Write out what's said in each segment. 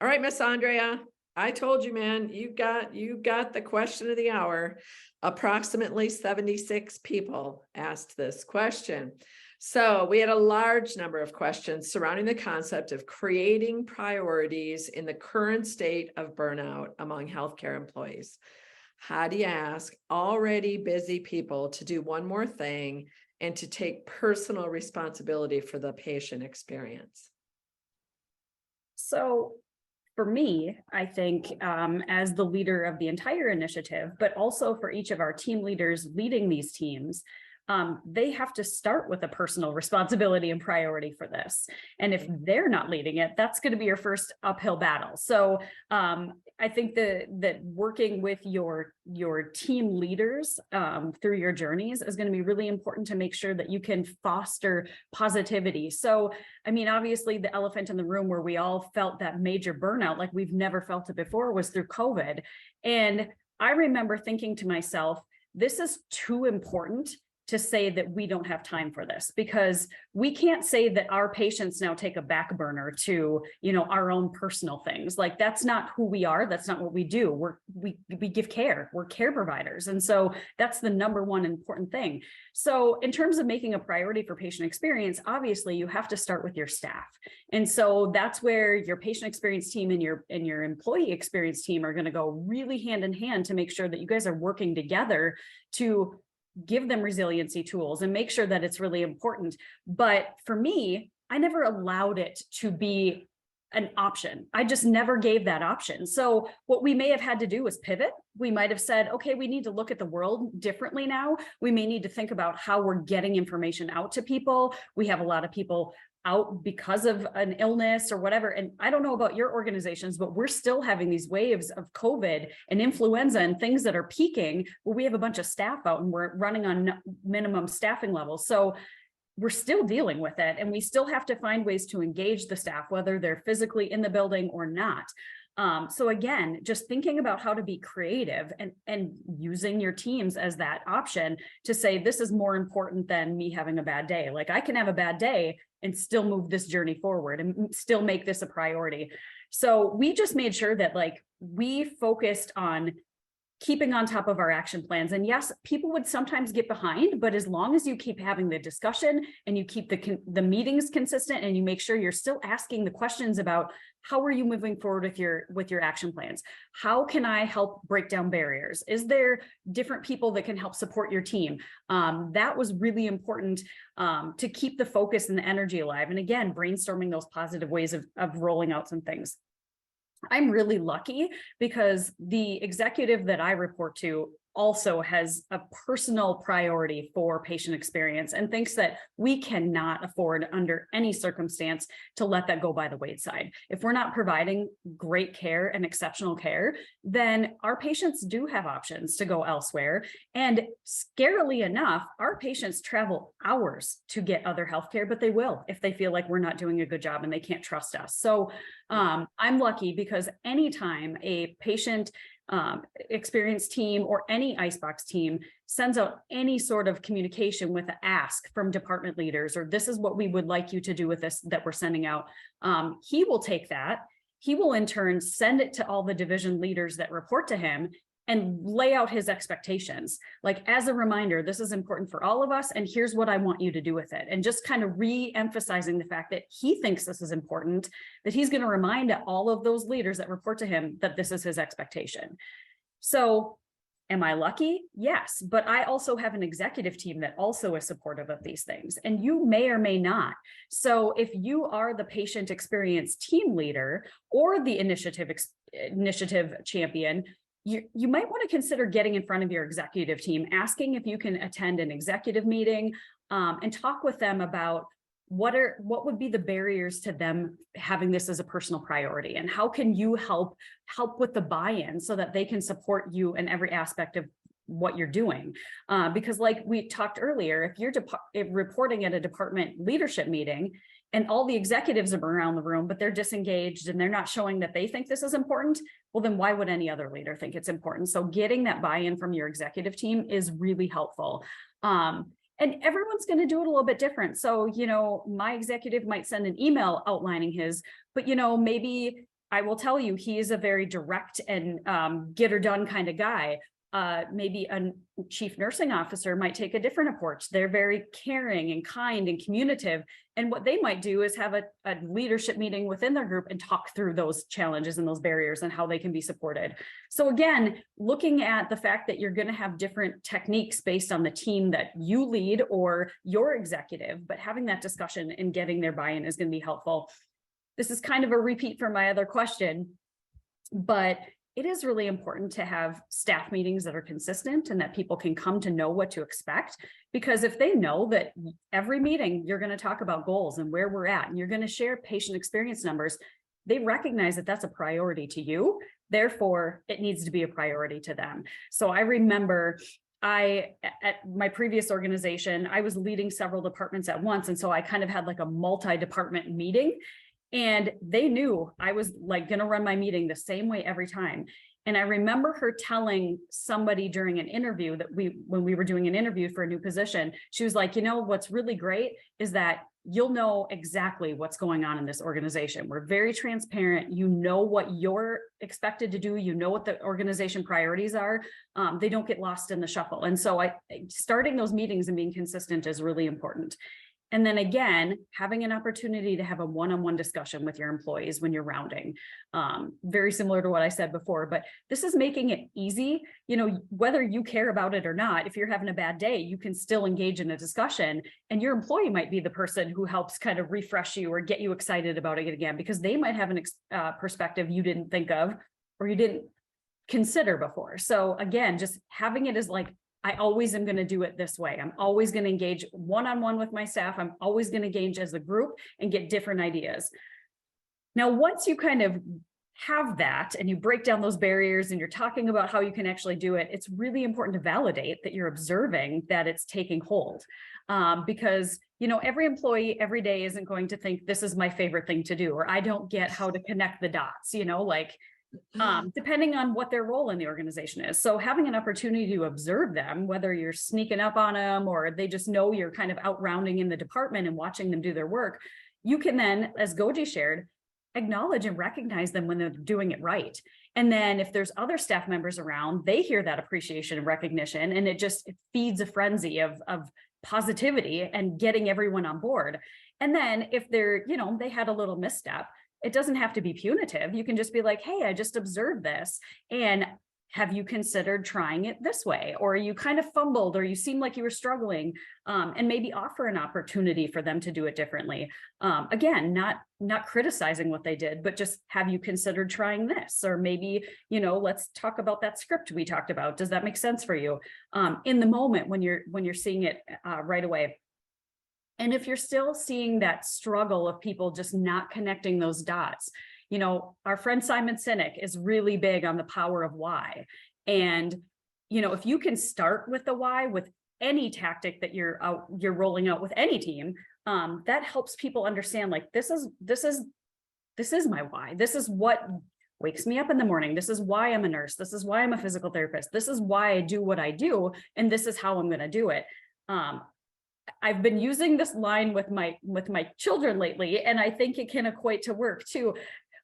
All right, Miss Andrea, I told you, man, you got the question of the hour. Approximately 76 people asked this question. So we had a large number of questions surrounding the concept of creating priorities in the current state of burnout among healthcare employees. How do you ask already busy people to do one more thing and to take personal responsibility for the patient experience? So for me, I think as the leader of the entire initiative, but also for each of our team leaders leading these teams, they have to start with a personal responsibility and priority for this. And if they're not leading it, that's going to be your first uphill battle. So I think that working with your team leaders through your journeys is going to be really important to make sure that you can foster positivity. So, I mean, obviously the elephant in the room where we all felt that major burnout, like we've never felt it before, was through COVID. And I remember thinking to myself, this is too important to say that we don't have time for this, because we can't say that our patients now take a back burner to, our own personal things. Like, that's not who we are. That's not what we do. We give care. We're care providers. And so that's the number one important thing. So in terms of making a priority for patient experience, obviously you have to start with your staff. And so that's where your patient experience team and your employee experience team are going to go really hand in hand to make sure that you guys are working together to give them resiliency tools and make sure that it's really important. But for me, I never allowed it to be an option. I just never gave that option. So what we may have had to do was pivot. We might have said, okay, we need to look at the world differently now. We may need to think about how we're getting information out to people. We have a lot of people out because of an illness or whatever. And I don't know about your organizations, but we're still having these waves of COVID and influenza and things that are peaking where we have a bunch of staff out and we're running on minimum staffing levels. So we're still dealing with it, and we still have to find ways to engage the staff, whether they're physically in the building or not. So again, just thinking about how to be creative and using your teams as that option to say, this is more important than me having a bad day. Like, I can have a bad day and still move this journey forward and still make this a priority. So we just made sure that, like, we focused on keeping on top of our action plans. And yes, people would sometimes get behind, but as long as you keep having the discussion and you keep the meetings consistent and you make sure you're still asking the questions about how are you moving forward with your action plans? How can I help break down barriers? Is there different people that can help support your team? That was really important to keep the focus and the energy alive. And again, brainstorming those positive ways of rolling out some things. I'm really lucky because the executive that I report to also has a personal priority for patient experience and thinks that we cannot afford under any circumstance to let that go by the wayside. If we're not providing great care and exceptional care, then our patients do have options to go elsewhere. And scarily enough, our patients travel hours to get other healthcare, but they will if they feel like we're not doing a good job and they can't trust us. So I'm lucky because anytime a patient experience team or any Icebox team sends out any sort of communication with an ask from department leaders, or this is what we would like you to do with this that we're sending out, he will take that. He will in turn send it to all the division leaders that report to him and lay out his expectations. Like, as a reminder, this is important for all of us, and here's what I want you to do with it. And just kind of re-emphasizing the fact that he thinks this is important, that he's going to remind all of those leaders that report to him that this is his expectation. So am I lucky? Yes, but I also have an executive team that also is supportive of these things, and you may or may not. So if you are the patient experience team leader or the initiative champion, you might want to consider getting in front of your executive team, asking if you can attend an executive meeting and talk with them about what would be the barriers to them having this as a personal priority, and how can you help with the buy-in so that they can support you in every aspect of what you're doing. Because like we talked earlier, if you're reporting at a department leadership meeting and all the executives are around the room, but they're disengaged and they're not showing that they think this is important, well, then why would any other leader think it's important? So getting that buy-in from your executive team is really helpful. And everyone's going to do it a little bit different. So, my executive might send an email outlining his, but, maybe I will tell you, he is a very direct and get her done kind of guy. Maybe a chief nursing officer might take a different approach. They're very caring and kind and communicative. And what they might do is have a leadership meeting within their group and talk through those challenges and those barriers and how they can be supported. So again, looking at the fact that you're going to have different techniques based on the team that you lead or your executive, but having that discussion and getting their buy-in is going to be helpful. This is kind of a repeat from my other question, but it is really important to have staff meetings that are consistent and that people can come to know what to expect. Because if they know that every meeting you're going to talk about goals and where we're at, and you're going to share patient experience numbers, they recognize that that's a priority to you. Therefore, it needs to be a priority to them. So I remember at my previous organization, I was leading several departments at once. And so I kind of had like a multi-department meeting. And they knew I was like going to run my meeting the same way every time. And I remember her telling somebody during an interview that when we were doing an interview for a new position, she was like, you know, what's really great is that you'll know exactly what's going on in this organization. We're very transparent. You know what you're expected to do. You know what the organization priorities are. They don't get lost in the shuffle. And so starting those meetings and being consistent is really important. And then again, having an opportunity to have a one-on-one discussion with your employees when you're rounding, very similar to what I said before, but this is making it easy, you know, whether you care about it or not. If you're having a bad day, you can still engage in a discussion, and your employee might be the person who helps kind of refresh you or get you excited about it again, because they might have an perspective you didn't think of or you didn't consider before. So again, just having it as like, I always am going to do it this way. I'm always going to engage one-on-one with my staff. I'm always going to engage as a group and get different ideas. Now, once you kind of have that and you break down those barriers and you're talking about how you can actually do it, it's really important to validate that you're observing that it's taking hold. Because, you know, every employee every day isn't going to think this is my favorite thing to do, or I don't get how to connect the dots, you know, like, depending on what their role in the organization is. So having an opportunity to observe them, whether you're sneaking up on them or they just know you're kind of out rounding in the department and watching them do their work, you can then, as Goji shared, acknowledge and recognize them when they're doing it right. And then if there's other staff members around, they hear that appreciation and recognition, and it feeds a frenzy of positivity and getting everyone on board. And then if they're, you know, they had a little misstep, it doesn't have to be punitive. You can just be like, hey, I just observed this. And have you considered trying it this way? Or you kind of fumbled, or you seemed like you were struggling, and maybe offer an opportunity for them to do it differently. Again, not criticizing what they did, but just, have you considered trying this? Or maybe, you know, let's talk about that script we talked about. Does that make sense for you? In the moment when you're seeing it right away. And if you're still seeing that struggle of people just not connecting those dots, you know, our friend Simon Sinek is really big on the power of why. And, you know, if you can start with the why with any tactic that you're rolling out with any team, that helps people understand, like, this is my why. This is what wakes me up in the morning. This is why I'm a nurse. This is why I'm a physical therapist. This is why I do what I do. And this is how I'm going to do it. I've been using this line with my children lately, and I think it can equate to work too.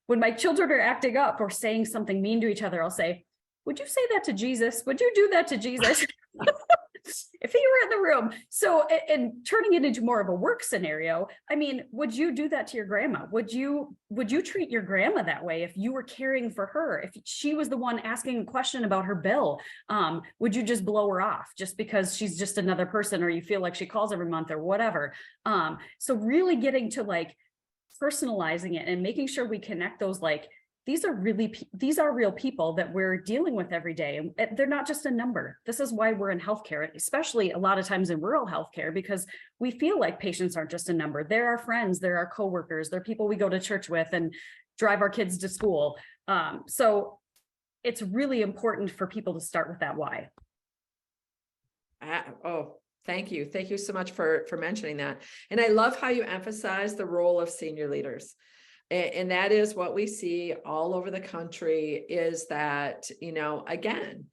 When my children are acting up or saying something mean to each other, I'll say, would you say that to Jesus? Would you do that to Jesus? If he were in the room. So, and turning it into more of a work scenario, I mean, would you do that to your grandma? Would you treat your grandma that way if you were caring for her? If she was the one asking a question about her bill, would you just blow her off just because she's just another person, or you feel like she calls every month or whatever? So really getting to like personalizing it and making sure we connect those, like, these are real people that we're dealing with every day. And they're not just a number. This is why we're in healthcare, especially a lot of times in rural healthcare, because we feel like patients aren't just a number. They're our friends, they're our coworkers, they're people we go to church with and drive our kids to school. So it's really important for people to start with that why. Thank you. Thank you so much for mentioning that. And I love how you emphasize the role of senior leaders. And that is what we see all over the country, is that, you know, again,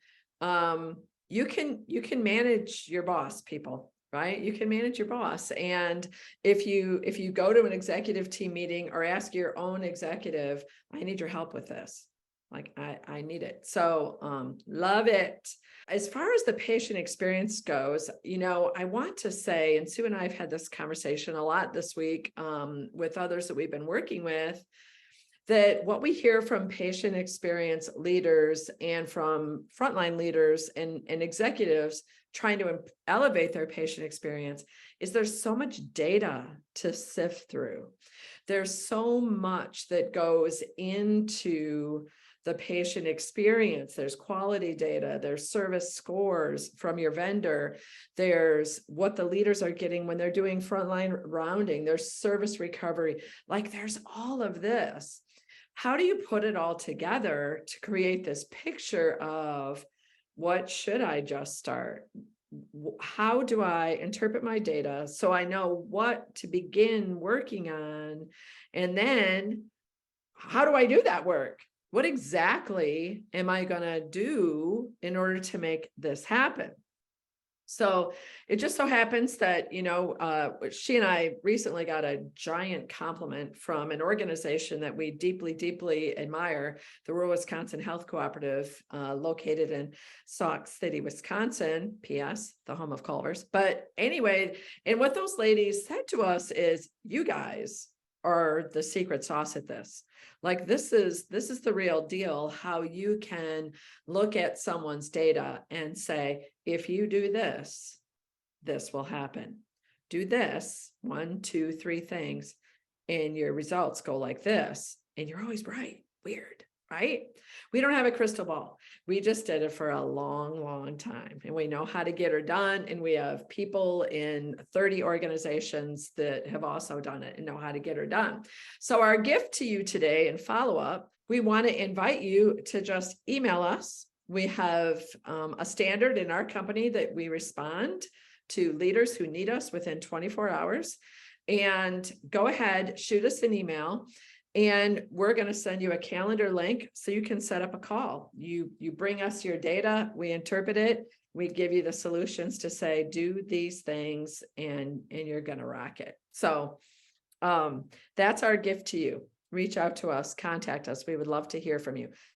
you can manage your boss, people, right? You can manage your boss. And if you go to an executive team meeting or ask your own executive, I need your help with this. Like I need it. So love it. As far as the patient experience goes, I want to say, and Sue and I have had this conversation a lot this week with others that we've been working with, that what we hear from patient experience leaders and from frontline leaders and executives trying to elevate their patient experience is there's so much data to sift through. There's so much that goes into the patient experience. There's quality data, there's service scores from your vendor, there's what the leaders are getting when they're doing frontline rounding, there's service recovery, like there's all of this. How do you put it all together to create this picture of what should I just start? How do I interpret my data so I know what to begin working on? And then how do I do that work? What exactly am I going to do in order to make this happen? So it just so happens that, she and I recently got a giant compliment from an organization that we deeply, deeply admire, the Rural Wisconsin Health Cooperative, located in Sauk City, Wisconsin, PS, the home of Culver's. But anyway, and what those ladies said to us is, you guys are the secret sauce at this. Like this is the real deal, how you can look at someone's data and say, if you do this, this will happen. Do this, 1, 2, 3 things, and your results go like this. And you're always right. Weird, right? We don't have a crystal ball. We just did it for a long, long time. And we know how to get her done. And we have people in 30 organizations that have also done it and know how to get her done. So our gift to you today and follow up, we want to invite you to just email us. We have a standard in our company that we respond to leaders who need us within 24 hours. And go ahead, shoot us an email. And we're going to send you a calendar link so you can set up a call. You bring us your data, we interpret it, we give you the solutions to say, do these things, and you're going to rock it. So that's our gift to you. Reach out to us, contact us. We would love to hear from you.